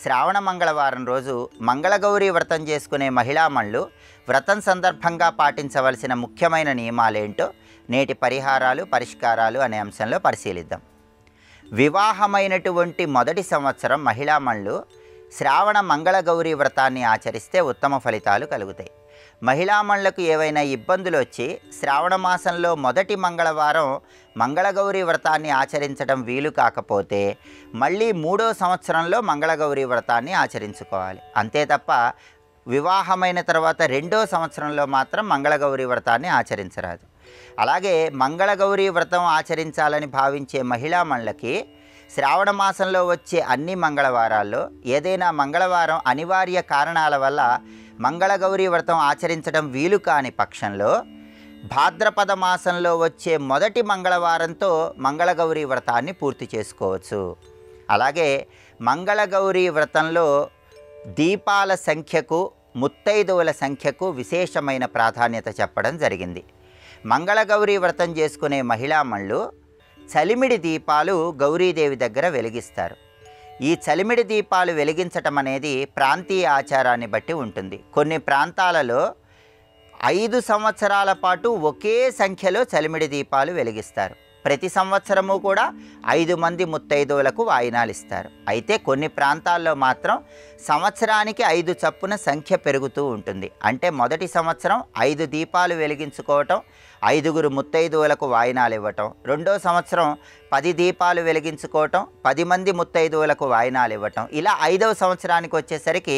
శ్రావణ మంగళవారం రోజు మంగళగౌరి వ్రతం చేసుకునే మహిళామణులు వ్రతం సందర్భంగా పాటించవలసిన ముఖ్యమైన నియమాలేంటో నేటి పరిష్కారాలు అనే అంశంలో పరిశీలిద్దాం. వివాహమైనటువంటి మొదటి సంవత్సరం మహిళామణులు శ్రావణ మంగళగౌరి వ్రతాన్ని ఆచరిస్తే ఉత్తమ ఫలితాలు కలుగుతాయి. మహిళామణులకు ఏవైనా ఇబ్బందులు వచ్చి శ్రావణ మాసంలో మొదటి మంగళవారం మంగళగౌరి వ్రతాన్ని ఆచరించడం వీలు కాకపోతే మళ్ళీ 3వ సంవత్సరంలో మంగళగౌరి వ్రతాన్ని ఆచరించుకోవాలి. అంతే తప్ప వివాహమైన తర్వాత 2వ సంవత్సరంలో మాత్రం మంగళగౌరి వ్రతాన్ని ఆచరించరాదు. అలాగే మంగళగౌరి వ్రతం ఆచరించాలని భావించే మహిళామణులకి శ్రావణ మాసంలో వచ్చే అన్ని మంగళవారాల్లో ఏదైనా మంగళవారం అనివార్య కారణాల వల్ల మంగళగౌరి వ్రతం ఆచరించడం వీలు కాని పక్షంలో భాద్రపద మాసంలో వచ్చే మొదటి మంగళవారంతో మంగళగౌరి వ్రతాన్ని పూర్తి చేసుకోవచ్చు. అలాగే మంగళగౌరి వ్రతంలో దీపాల సంఖ్యకు ముత్తైదువుల సంఖ్యకు విశేషమైన ప్రాధాన్యత చెప్పడం జరిగింది. మంగళగౌరి వ్రతం చేసుకునే మహిళామణులు చలిమిడి దీపాలు గౌరీదేవి దగ్గర వెలిగిస్తారు. ఈ చలిమిడి దీపాలు వెలిగించటం అనేది ప్రాంతీయ ఆచారాన్ని బట్టి ఉంటుంది. కొన్ని ప్రాంతాలలో 5 సంవత్సరాల పాటు ఒకే సంఖ్యలో చలిమిడి దీపాలు వెలిగిస్తారు. ప్రతి సంవత్సరము కూడా 5 మంది ముత్తైదువులకు వాయినాలు ఇస్తారు. అయితే కొన్ని ప్రాంతాల్లో మాత్రం సంవత్సరానికి 5 చప్పున సంఖ్య పెరుగుతూ ఉంటుంది. అంటే మొదటి సంవత్సరం 5 దీపాలు వెలిగించుకోవటం, 5గురు ముత్తైదువులకు వాయినాలు ఇవ్వటం, 2వ సంవత్సరం 10 దీపాలు వెలిగించుకోవటం, 10 మంది ముత్తైదువులకు వాయినాలు ఇవ్వటం, ఇలా 5వ సంవత్సరానికి వచ్చేసరికి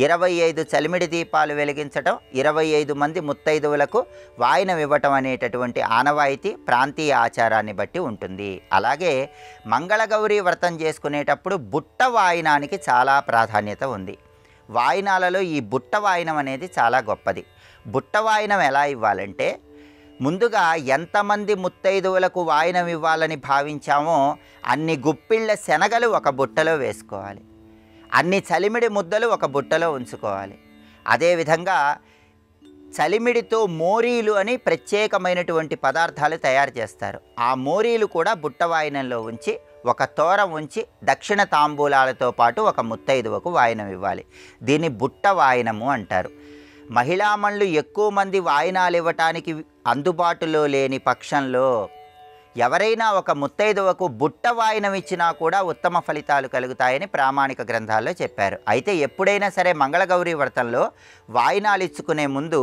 25 చలిమిడి దీపాలు వెలిగించటం, 25 మంది ముత్తైదువులకు వాయినం ఇవ్వటం అనేటటువంటి ఆనవాయితీ ప్రాంతీయ ఆచారాన్ని బట్టి ఉంటుంది. అలాగే మంగళగౌరి వ్రతం చేసుకునేటప్పుడు బుట్ట వాయినానికి చాలా ప్రాధాన్యత ఉంది. వాయినాలలో ఈ బుట్ట వాయినం అనేది చాలా గొప్పది. బుట్ట వాయినం ఎలా ఇవ్వాలంటే ముందుగా ఎంతమంది ముత్తైదువులకు వాయినం ఇవ్వాలని భావించామో అన్ని గుప్పిళ్ళ శనగలు ఒక బుట్టలో వేసుకోవాలి. అన్ని చలిమిడి ముద్దలు ఒక బుట్టలో ఉంచుకోవాలి. అదేవిధంగా చలిమిడితో మోరీలు అని ప్రత్యేకమైనటువంటి పదార్థాలు తయారు చేస్తారు. ఆ మోరీలు కూడా బుట్ట వాయినంలో ఉంచి ఒక తోరం ఉంచి దక్షిణ తాంబూలాలతో పాటు ఒక ముత్తైదువకు వాయినం ఇవ్వాలి. దీన్ని బుట్ట వాయినము అంటారు. మహిళామణులు ఎక్కువ మంది వాయినాలు ఇవ్వటానికి అందుబాటులో లేని పక్షంలో ఎవరైనా ఒక ముత్తైదువకు బుట్ట వాయినం ఇచ్చినా కూడా ఉత్తమ ఫలితాలు కలుగుతాయని ప్రామాణిక గ్రంథాల్లో చెప్పారు. అయితే ఎప్పుడైనా సరే మంగళగౌరి వ్రతంలో వాయినాలు ఇచ్చుకునే ముందు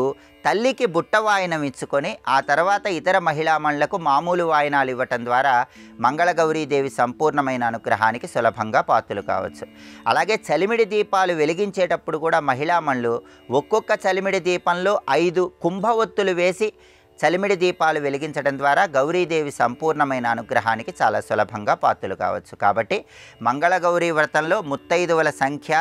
తల్లికి బుట్ట వాయినం ఇచ్చుకొని ఆ తర్వాత ఇతర మహిళామణులకు మామూలు వాయినాలు ఇవ్వటం ద్వారా మంగళగౌరీదేవి సంపూర్ణమైన అనుగ్రహానికి సులభంగా పాత్రలు కావచ్చు. అలాగే చలిమిడి దీపాలు వెలిగించేటప్పుడు కూడా మహిళామణులు ఒక్కొక్క చలిమిడి దీపంలో 5 కుంభ ఒత్తులు వేసి చలిమిడి దీపాలు వెలిగించడం ద్వారా గౌరీదేవి సంపూర్ణమైన అనుగ్రహానికి చాలా సులభంగా పాత్రలు కావచ్చు. కాబట్టి మంగళగౌరి వ్రతంలో ముత్తైదువుల సంఖ్య,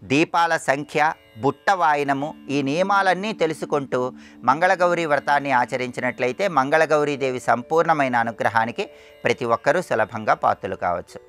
దీపాల సంఖ్య, బుట్ట వాయినము ఈ నియమాలన్నీ తెలుసుకుంటూ మంగళగౌరి వ్రతాన్ని ఆచరించినట్లయితే మంగళగౌరీదేవి సంపూర్ణమైన అనుగ్రహానికి ప్రతి ఒక్కరూ సులభంగా పాత్రలు కావచ్చు.